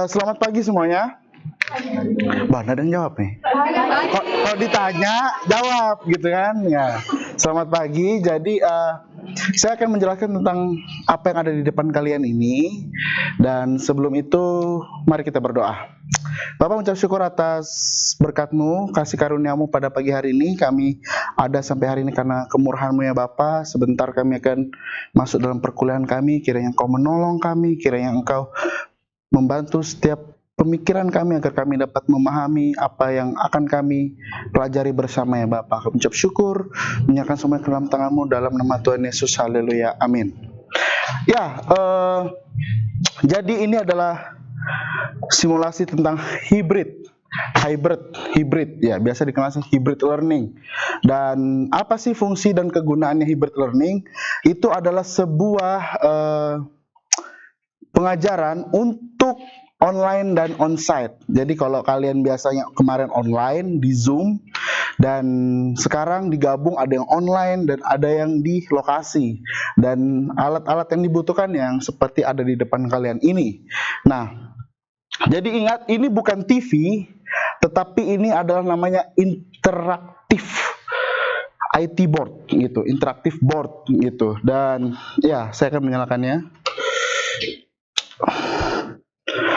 Selamat pagi semuanya. Bah, ada yang jawab nih. Kalau ditanya, jawab gitu kan? Ya. Selamat pagi. Jadi saya akan menjelaskan tentang apa yang ada di depan kalian ini. Dan sebelum itu, mari kita berdoa. Bapak mengucap syukur atas berkat-Mu, kasih karunia-Mu pada pagi hari ini. Kami ada sampai hari ini karena kemurahan-Mu ya Bapak. Sebentar kami akan masuk dalam perkuliahan kami. Kiranya Engkau menolong kami, kiranya Engkau membantu setiap pemikiran kami agar kami dapat memahami apa yang akan kami pelajari bersama ya Bapak. Kami ucap syukur, menyerahkan semua ke dalam tangan-Mu dalam nama Tuhan Yesus. Haleluya. Amin. Ya, jadi ini adalah simulasi tentang hybrid ya, biasa dikenal sebagai hybrid learning. Dan apa sih fungsi dan kegunaannya hybrid learning? Itu adalah sebuah pengajaran untuk online dan onsite. Jadi kalau kalian biasanya kemarin online di Zoom dan sekarang digabung, ada yang online dan ada yang di lokasi. Dan alat-alat yang dibutuhkan yang seperti ada di depan kalian ini. Nah, jadi ingat, ini bukan TV, tetapi ini adalah namanya interaktif IT board gitu, interaktif board gitu. Dan ya, saya akan menyalakannya.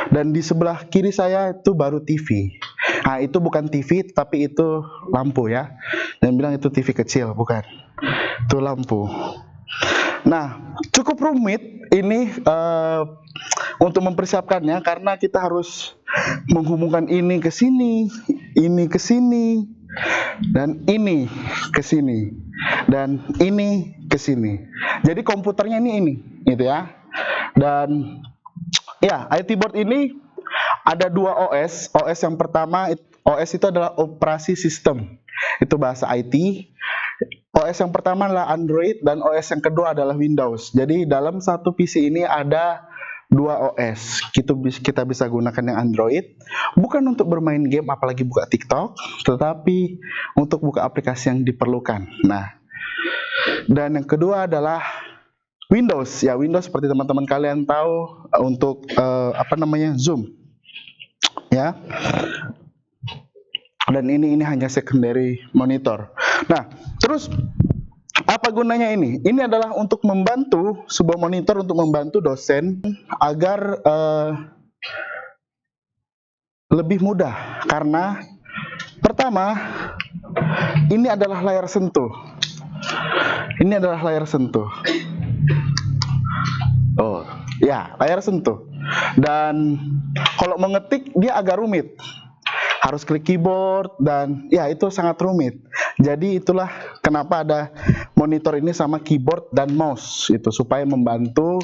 Dan di sebelah kiri saya itu baru TV. Nah, itu bukan TV, tapi itu lampu ya. Dan bilang itu TV kecil, bukan. Itu lampu. Nah, cukup rumit ini untuk mempersiapkannya karena kita harus menghubungkan ini ke sini, dan ini ke sini, dan ini ke sini. Jadi komputernya ini, gitu ya. Dan ya, IT board ini ada dua OS. OS yang pertama, OS itu adalah operasi sistem. Itu bahasa IT. OS yang pertama adalah Android dan OS yang kedua adalah Windows. Jadi dalam satu PC ini ada dua OS. Kita bisa gunakan yang Android, bukan untuk bermain game apalagi buka TikTok, tetapi untuk buka aplikasi yang diperlukan. Nah, dan yang kedua adalah Windows. Ya, Windows seperti teman-teman kalian tahu untuk Zoom. Ya. Dan ini hanya secondary monitor. Nah, terus apa gunanya ini? Ini adalah untuk membantu, sebuah monitor untuk membantu dosen agar lebih mudah. Karena pertama, ini adalah layar sentuh. Ini adalah layar sentuh. Oh, ya, layar sentuh. Dan kalau mengetik dia agak rumit. Harus klik keyboard dan ya itu sangat rumit. Jadi itulah kenapa ada monitor ini sama keyboard dan mouse itu, supaya membantu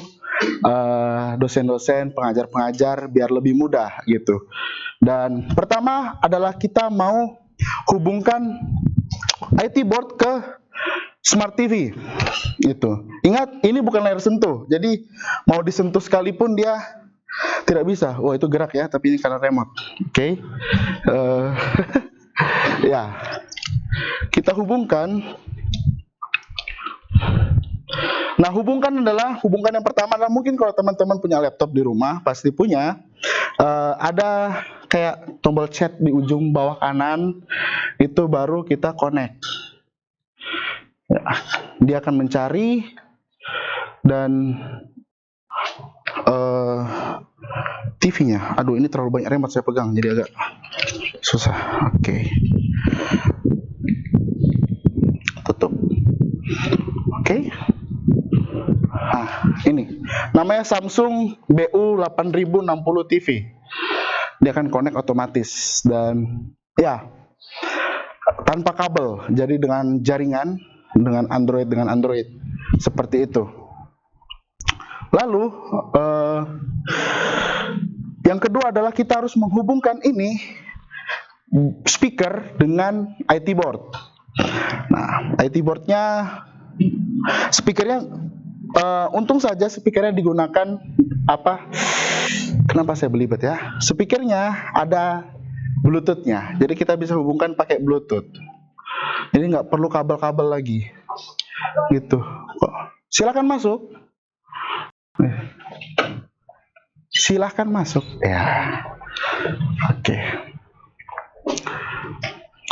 dosen-dosen, pengajar-pengajar biar lebih mudah gitu. Dan pertama adalah kita mau hubungkan IT board ke Smart TV gitu. Ingat, ini bukan layar sentuh. Jadi mau disentuh sekalipun dia tidak bisa. Wah, itu gerak ya, tapi ini karena remote. Oke. Ya. Kita hubungkan. Nah, hubungkan yang pertama adalah, mungkin kalau teman-teman punya laptop di rumah, pasti punya. Ada kayak tombol chat di ujung bawah kanan, itu baru kita connect. Ya, dia akan mencari dan TV-nya. Aduh, ini terlalu banyak remote saya pegang, jadi agak susah. Oke. Tutup. Oke. Nah, ini namanya Samsung BU8060 TV. Dia akan connect otomatis dan ya tanpa kabel, jadi dengan jaringan, dengan Android seperti itu. Lalu yang kedua adalah kita harus menghubungkan ini speaker dengan IT board. Nah, IT boardnya, speakernya, untung saja speakernya digunakan kenapa saya belibet ya? Speakernya ada Bluetooth-nya, jadi kita bisa hubungkan pakai Bluetooth. Jadi nggak perlu kabel-kabel lagi, gitu. Silakan masuk. Silahkan masuk. Ya, oke.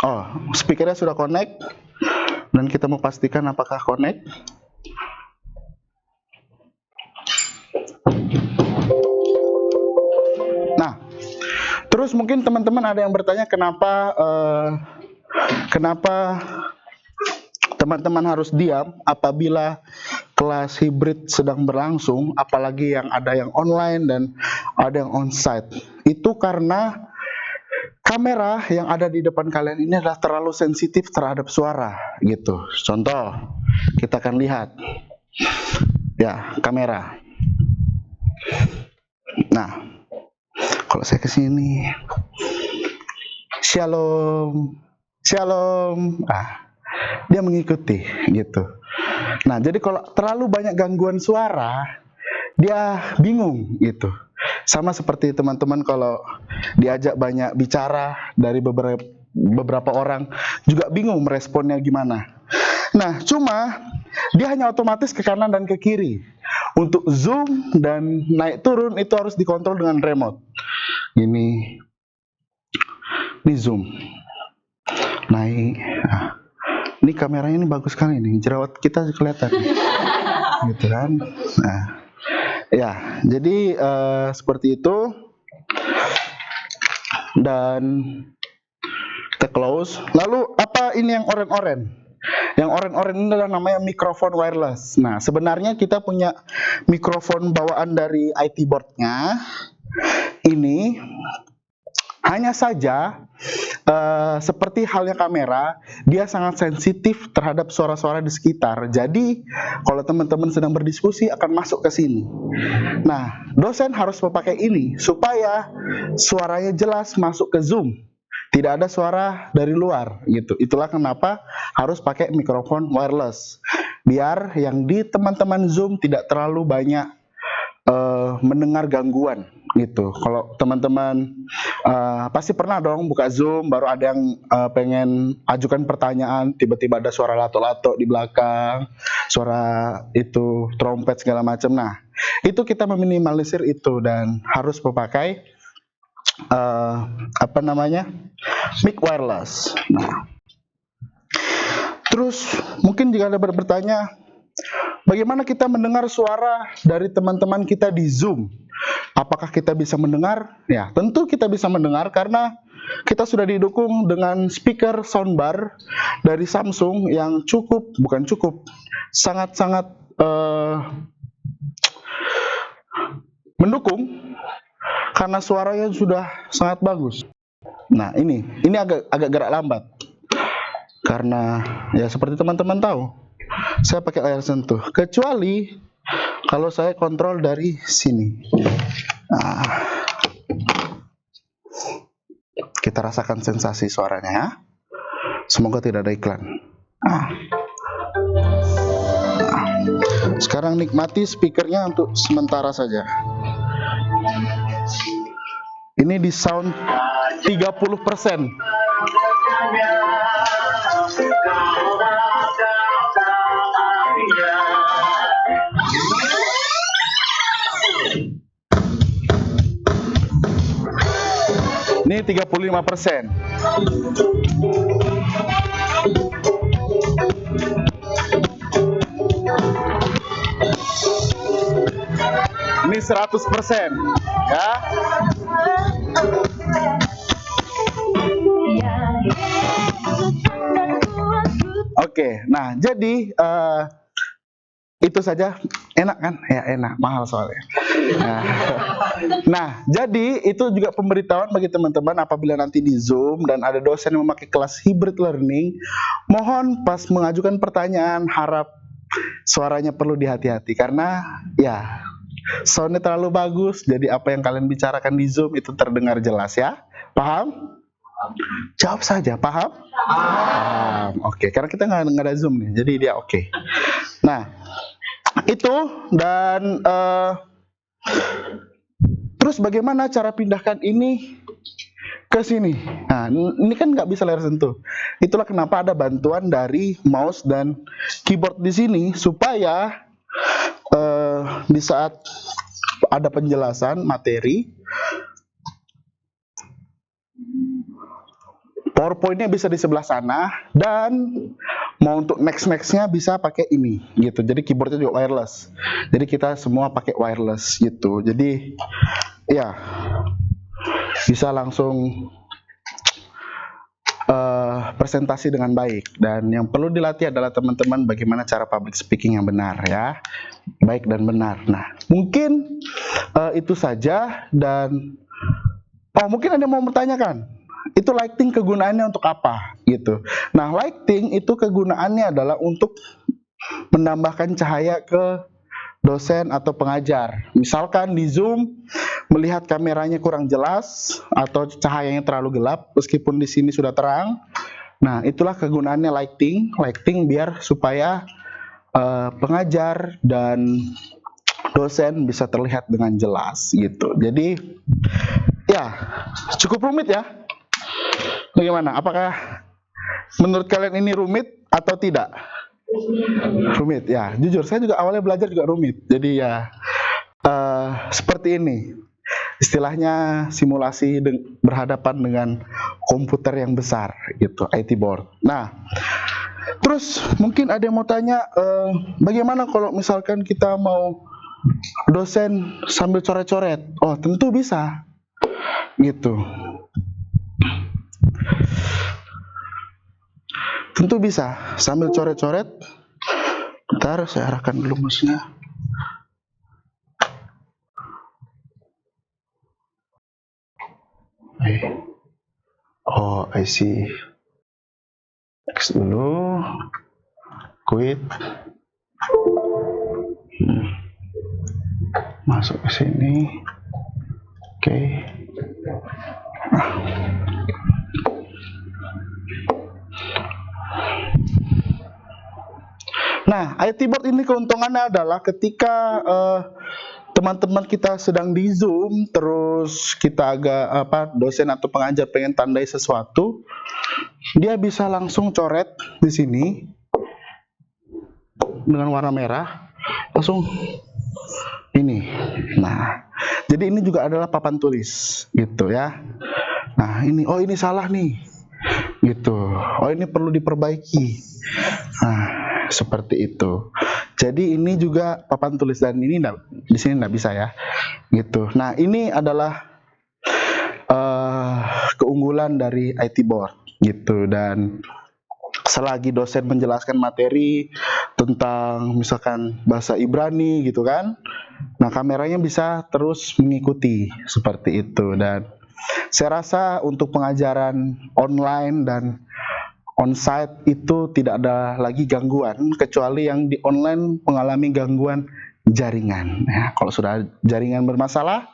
Oh, speakernya sudah connect, dan kita mau pastikan apakah connect. Nah, terus mungkin teman-teman ada yang bertanya kenapa teman-teman harus diam apabila kelas hibrid sedang berlangsung, apalagi yang ada yang online dan ada yang onsite. Itu karena kamera yang ada di depan kalian ini adalah terlalu sensitif terhadap suara, gitu. Contoh, kita akan lihat. Ya, kamera. Nah, kalau saya ke sini, shalom, shalom. Dia mengikuti, gitu. Nah, jadi kalau terlalu banyak gangguan suara, dia bingung, gitu. Sama seperti teman-teman kalau diajak banyak bicara dari beberapa orang, juga bingung meresponnya gimana. Nah, cuma dia hanya otomatis ke kanan dan ke kiri. Untuk zoom dan naik turun itu harus dikontrol dengan remote. Ini zoom, naik. Ini kameranya ini bagus sekali nih, jerawat kita kelihatan, gitu kan? Nah, ya, jadi seperti itu. Dan kita close. Lalu apa ini yang oren-oren? Yang oren-oren ini adalah namanya mikrofon wireless. Nah, sebenarnya kita punya mikrofon bawaan dari IT board-nya. Ini hanya saja seperti halnya kamera, dia sangat sensitif terhadap suara-suara di sekitar. Jadi, kalau teman-teman sedang berdiskusi akan masuk ke sini. Nah, dosen harus memakai ini supaya suaranya jelas masuk ke Zoom. Tidak ada suara dari luar, gitu. Itulah kenapa harus pakai mikrofon wireless. Biar yang di teman-teman Zoom tidak terlalu banyak mendengar gangguan, gitu. Kalau teman-teman pasti pernah dong buka Zoom, baru ada yang pengen ajukan pertanyaan, tiba-tiba ada suara lato-lato di belakang, suara itu trompet segala macam. Nah, itu kita meminimalisir itu dan harus memakai mic wireless. Nah, terus mungkin jika ada bertanya, bagaimana kita mendengar suara dari teman-teman kita di Zoom? Apakah kita bisa mendengar? Ya, tentu kita bisa mendengar karena kita sudah didukung dengan speaker soundbar dari Samsung yang sangat-sangat mendukung karena suaranya sudah sangat bagus. Nah, ini agak gerak lambat karena ya seperti teman-teman tahu, saya pakai layar sentuh, kecuali kalau saya kontrol dari sini. Nah, kita rasakan sensasi suaranya ya. Semoga tidak ada iklan. Sekarang nikmati speakernya untuk sementara saja. Ini di sound 30%. Ini 35%. Ini 100%, ya. Oke, nah jadi itu saja. Enak kan? Ya enak, mahal soalnya. Nah, jadi itu juga pemberitahuan bagi teman-teman apabila nanti di Zoom dan ada dosen yang memakai kelas hybrid learning, mohon pas mengajukan pertanyaan harap suaranya perlu dihati-hati karena ya soundnya terlalu bagus, jadi apa yang kalian bicarakan di Zoom itu terdengar jelas ya. Paham? Jawab saja, paham? Paham. Oke, karena kita nggak ada Zoom nih, jadi dia oke. Nah, itu dan terus bagaimana cara pindahkan ini ke sini? Nah, ini kan nggak bisa layar sentuh. Itulah kenapa ada bantuan dari mouse dan keyboard di sini supaya di saat ada penjelasan materi. PowerPoint-nya bisa di sebelah sana, dan mau untuk nextnya bisa pakai ini gitu. Jadi keyboardnya juga wireless. Jadi kita semua pakai wireless gitu. Jadi ya bisa langsung presentasi dengan baik. Dan yang perlu dilatih adalah teman-teman bagaimana cara public speaking yang benar ya, baik dan benar. Nah mungkin itu saja. Dan mungkin ada yang mau bertanyakan, itu lighting kegunaannya untuk apa gitu. Nah lighting itu kegunaannya adalah untuk menambahkan cahaya ke dosen atau pengajar. Misalkan di Zoom melihat kameranya kurang jelas atau cahayanya terlalu gelap meskipun di sini sudah terang. Nah itulah kegunaannya lighting biar supaya pengajar dan dosen bisa terlihat dengan jelas gitu. Jadi ya cukup rumit ya. Bagaimana? Apakah menurut kalian ini rumit atau tidak? Rumit ya. Jujur saya juga awalnya belajar juga rumit. Jadi ya seperti ini. Istilahnya simulasi berhadapan dengan komputer yang besar gitu, IT board. Nah, terus mungkin ada yang mau tanya, bagaimana kalau misalkan kita mau dosen sambil coret-coret? Oh, tentu bisa. Gitu. Tentu bisa sambil coret-coret. Bentar, saya arahkan dulu mouse-nya. Oh, I see. X dulu. Quit. Masuk ke sini. Oke. Nah, IT board ini keuntungannya adalah ketika teman-teman kita sedang di Zoom, terus kita dosen atau pengajar pengen tandai sesuatu, dia bisa langsung coret di sini dengan warna merah, langsung ini. Nah, jadi ini juga adalah papan tulis, gitu ya. Nah, ini salah nih, gitu. Oh, ini perlu diperbaiki. Nah, seperti itu. Jadi ini juga papan tulis, dan ini di sini nggak bisa ya, gitu. Nah ini adalah keunggulan dari IT board, gitu. Dan selagi dosen menjelaskan materi tentang misalkan bahasa Ibrani, gitu kan, nah kameranya bisa terus mengikuti seperti itu. Dan saya rasa untuk pengajaran online dan on-site itu tidak ada lagi gangguan, kecuali yang di online mengalami gangguan jaringan. Ya, kalau sudah jaringan bermasalah,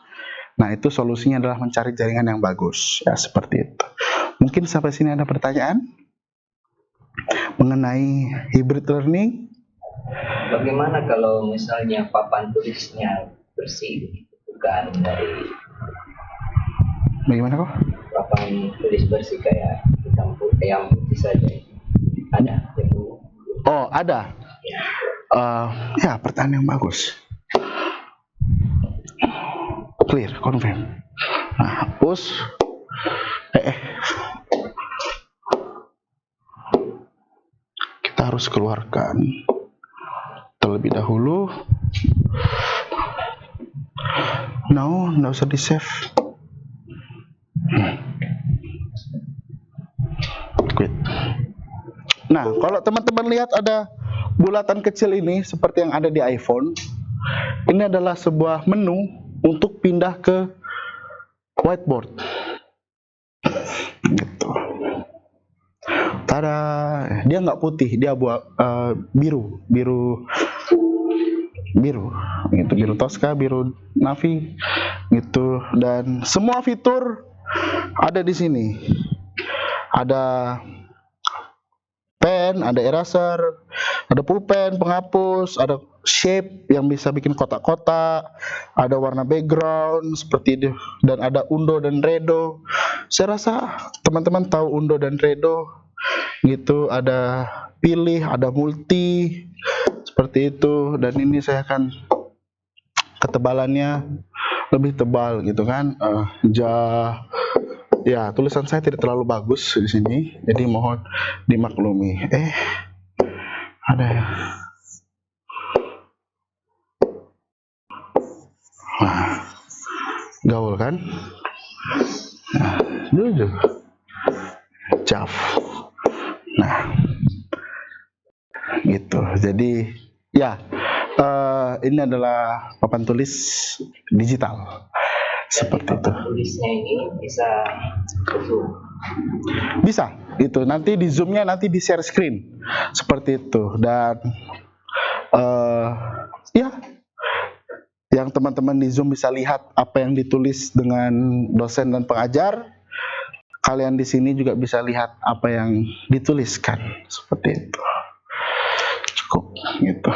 nah itu solusinya adalah mencari jaringan yang bagus. Ya, seperti itu. Mungkin sampai sini ada pertanyaan mengenai hybrid learning? Bagaimana kalau misalnya papan tulisnya bersih, bukan dari Bagaimana kok? papan tulis bersih kayak hitam putih, yang putih saja? Ada? Oh, ada. Ya, pertanyaan yang bagus. Clear, confirm. Nah, hapus. Kita harus keluarkan terlebih dahulu. No, nggak usah di save. Quit. Nah, kalau teman-teman lihat ada bulatan kecil ini seperti yang ada di iPhone, ini adalah sebuah menu untuk pindah ke whiteboard. Gitu. Tada, dia nggak putih, dia biru, gitu, biru Tosca, biru Navi, gitu. Dan semua fitur ada di sini. Ada pen, ada eraser, ada pulpen, penghapus, ada shape yang bisa bikin kotak-kotak, ada warna background seperti itu, dan ada undo dan redo. Saya rasa teman-teman tahu undo dan redo, gitu. Ada pilih, ada multi, seperti itu. Dan ini saya akan ketebalannya lebih tebal gitu kan. Ya, tulisan saya tidak terlalu bagus di sini, jadi mohon dimaklumi. Ada ya. Nah, gaul kan? Nah, jujur. Jaf. Nah, gitu. Jadi, ya, ini adalah papan tulis digital. Seperti itu. Tulisnya ini bisa zoom. Bisa, itu nanti di zoomnya nanti di share screen seperti itu. Dan ya, yang teman-teman di zoom bisa lihat apa yang ditulis dengan dosen dan pengajar. Kalian di sini juga bisa lihat apa yang dituliskan seperti itu. Cukup gitu.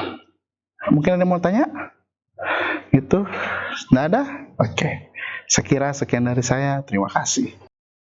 Mungkin ada yang mau tanya? Gitu? Nggak ada? Oke. Sekira sekian dari saya. Terima kasih.